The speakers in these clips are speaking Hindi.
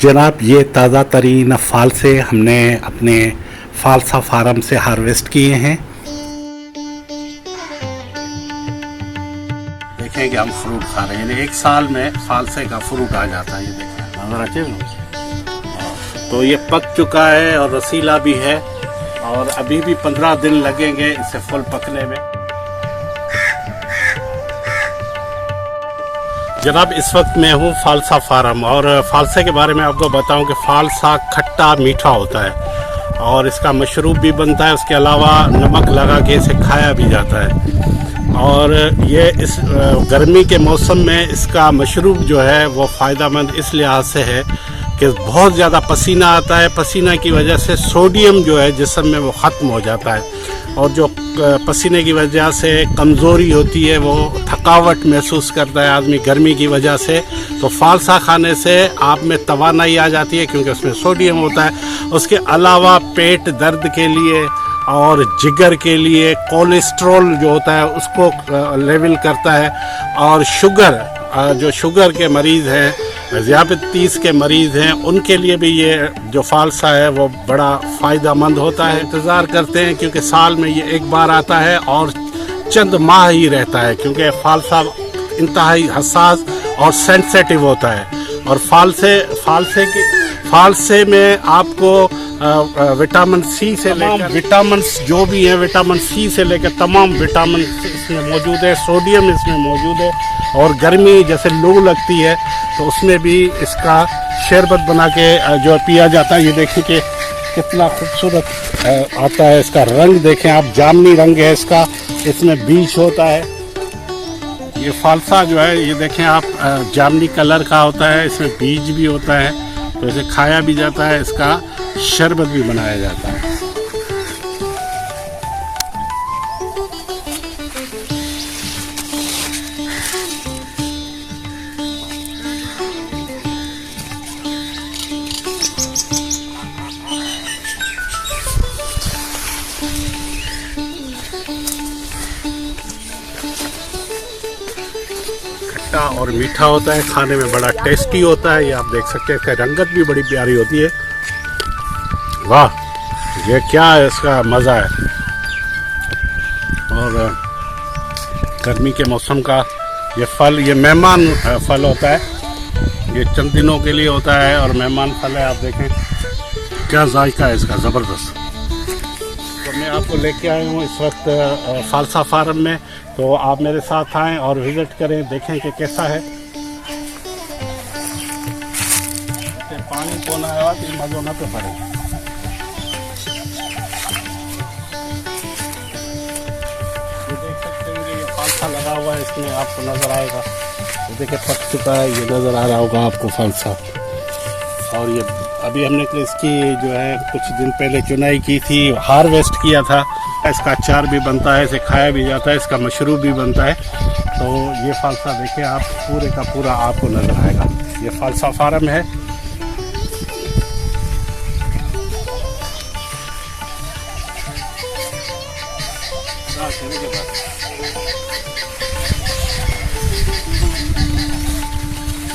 जनाब, ये ताज़ा तरीन फालसे हमने अपने फालसा फार्म से हार्वेस्ट किए हैं। देखें कि हम फ्रूट खा रहे हैं, एक साल में फालसे का फ्रूट आ जाता है। ये देखें नजर आते हैं। तो ये पक चुका है और रसीला भी है और अभी भी 15 दिन लगेंगे इसे फुल पकने में। जनाब, इस वक्त मैं हूँ फालसा फार्म और फालसे के बारे में आपको बताऊं कि फालसा खट्टा मीठा होता है और इसका मशरूब भी बनता है। उसके अलावा नमक लगा के इसे खाया भी जाता है और ये इस गर्मी के मौसम में इसका मशरूब जो है वो फ़ायदेमंद इस लिहाज से है कि बहुत ज़्यादा पसीना आता है। पसीना की वजह से सोडियम जो है जिस्म में वो ख़त्म हो जाता है और जो पसीने की वजह से कमज़ोरी होती है, वो थकावट महसूस करता है आदमी गर्मी की वजह से। तो फालसा खाने से आप में तवानाई आ जाती है क्योंकि उसमें सोडियम होता है। उसके अलावा पेट दर्द के लिए और जिगर के लिए, कोलेस्ट्रॉल जो होता है उसको लेवल करता है और शुगर, जो शुगर के मरीज़ हैं, ज़ियाबतीस के मरीज़ हैं, उनके लिए भी ये जो फालसा है वो बड़ा फ़ायदेमंद होता है। इंतज़ार करते हैं क्योंकि साल में ये एक बार आता है और चंद माह ही रहता है क्योंकि फालसा इंतहाई हसास और सेंसिटिव होता है। और फालसे में आपको विटामिन सी से लेकर विटामिन जो भी हैं, विटामिन सी से लेकर तमाम विटामिन इसमें मौजूद है, सोडियम इसमें मौजूद है। और गर्मी जैसे लू लगती है तो उसमें भी इसका शरबत बना के जो पिया जाता है। ये देखिए कि कितना खूबसूरत आता है। इसका रंग देखें आप, जामनी रंग है इसका, इसमें बीज होता है। ये फालसा जो है ये देखें आप, जामनी कलर का होता है, इसमें बीज भी होता है तो इसे खाया भी जाता है, इसका शरबत भी बनाया जाता है। और मीठा होता है, खाने में बड़ा टेस्टी होता है। ये आप देख सकते हैं, इसका रंगत भी बड़ी प्यारी होती है। वाह, ये क्या है, इसका मज़ा है। और गर्मी के मौसम का ये फल, ये मेहमान फल होता है, ये चंद दिनों के लिए होता है और मेहमान फल है। आप देखें क्या जायका है इसका, ज़बरदस्त। तो मैं आपको लेके आया हूँ इस वक्त फालसा फार्म में, तो आप मेरे साथ आएँ और विज़िट करें, देखें कि कैसा है। पानी कौन आया तो मज़ो ना तो पड़े। ये देख सकते हैं कि ये फालसा लगा हुआ है, इसमें आपको नज़र आएगा। तो देखिए पक चुका है, ये नज़र आ रहा होगा आपको फालसा। और ये अभी हमने तो इसकी जो है कुछ दिन पहले चुनाई की थी, हार्वेस्ट किया था। इसका अचार भी बनता है, इसे खाया भी जाता है, इसका मशरूब भी बनता है। तो ये फालसा देखिए आप, पूरे का पूरा आपको नज़र आएगा। ये फालसा फार्म है।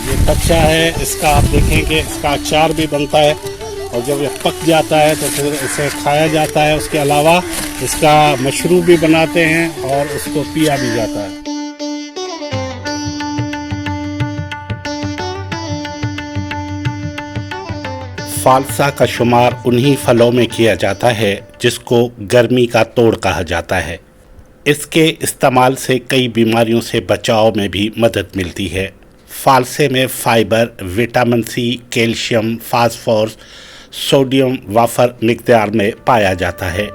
ये कच्चा है, इसका आप देखें कि इसका अचार भी बनता है और जब ये पक जाता है तो फिर इसे खाया जाता है। उसके अलावा इसका मशरूब भी बनाते हैं और उसको पिया भी जाता है। फालसा का शुमार उन्हीं फलों में किया जाता है जिसको गर्मी का तोड़ कहा जाता है। इसके इस्तेमाल से कई बीमारियों से बचाव में भी मदद मिलती है। फालसे में fibre, vitamin C, calcium, phosphorus, sodium वाफर मिक़दार में पाया जाता है।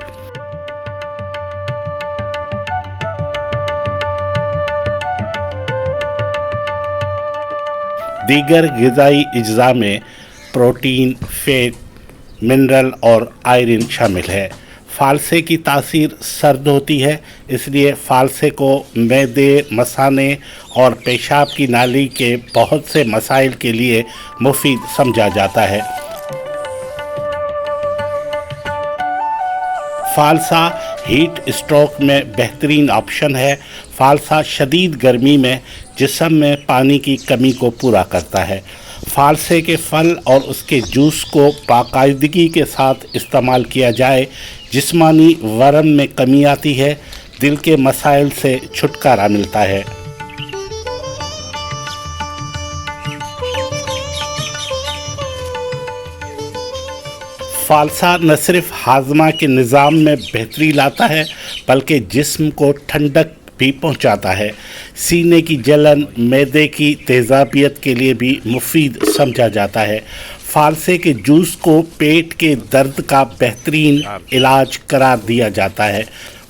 दीगर ग़िज़ाई अज्जा में प्रोटीन, फैट, मिनरल और आयरन शामिल है। फालसे की तासीर सर्द होती है, इसलिए फालसे को मैदे, मसाने और पेशाब की नाली के बहुत से मसाइल के लिए मुफीद समझा जाता है। फालसा हीट स्ट्रोक में बेहतरीन ऑप्शन है। फालसा शदीद गर्मी में जिस्म में पानी की कमी को पूरा करता है। फालसे के फल और उसके जूस को बाकायदगी के साथ इस्तेमाल किया जाए, जिस्मानी वरम में कमी आती है, दिल के मसाइल से छुटकारा मिलता है। फालसा न सिर्फ हाजमा के निज़ाम में बेहतरी लाता है बल्कि जिस्म को ठंडक भी पहुंचाता है। सीने की जलन, मैदे की तेज़ाबियत के लिए भी मुफीद समझा जाता है। फालसे के जूस को पेट के दर्द का बेहतरीन इलाज करार दिया जाता है।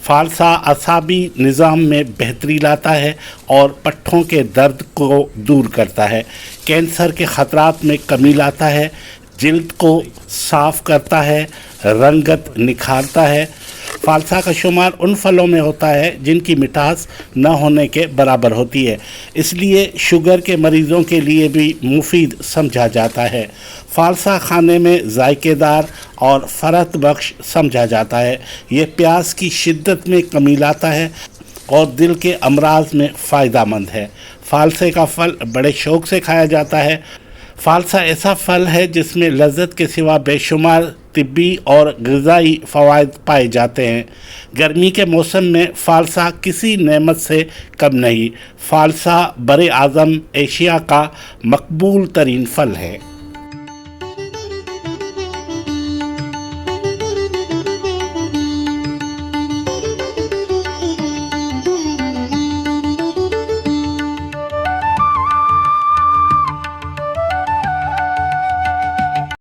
फालसा असाबी निज़ाम में बेहतरी लाता है और पट्ठों के दर्द को दूर करता है। कैंसर के ख़तरात में कमी लाता है, जिल्द को साफ़ करता है, रंगत निखारता है। फालसा का शुमार उन फलों में होता है जिनकी मिठास न होने के बराबर होती है, इसलिए शुगर के मरीज़ों के लिए भी मुफीद समझा जाता है। फालसा खाने में जायकेदार और फ़रहत बख्श समझा जाता है। ये प्यास की शिद्दत में कमी लाता है और दिल के अमराज में फ़ायदेमंद है। फालसे का फल बड़े शौक़ से खाया जाता है। फालसा ऐसा फल है जिसमें लज्जत के सिवा बेशुमार तिब्बी और ग़िज़ाई फ़वाइद पाए जाते हैं। गर्मी के मौसम में फालसा किसी नेमत से कम नहीं। फालसा बरे आज़म एशिया का मकबूल तरीन फल है।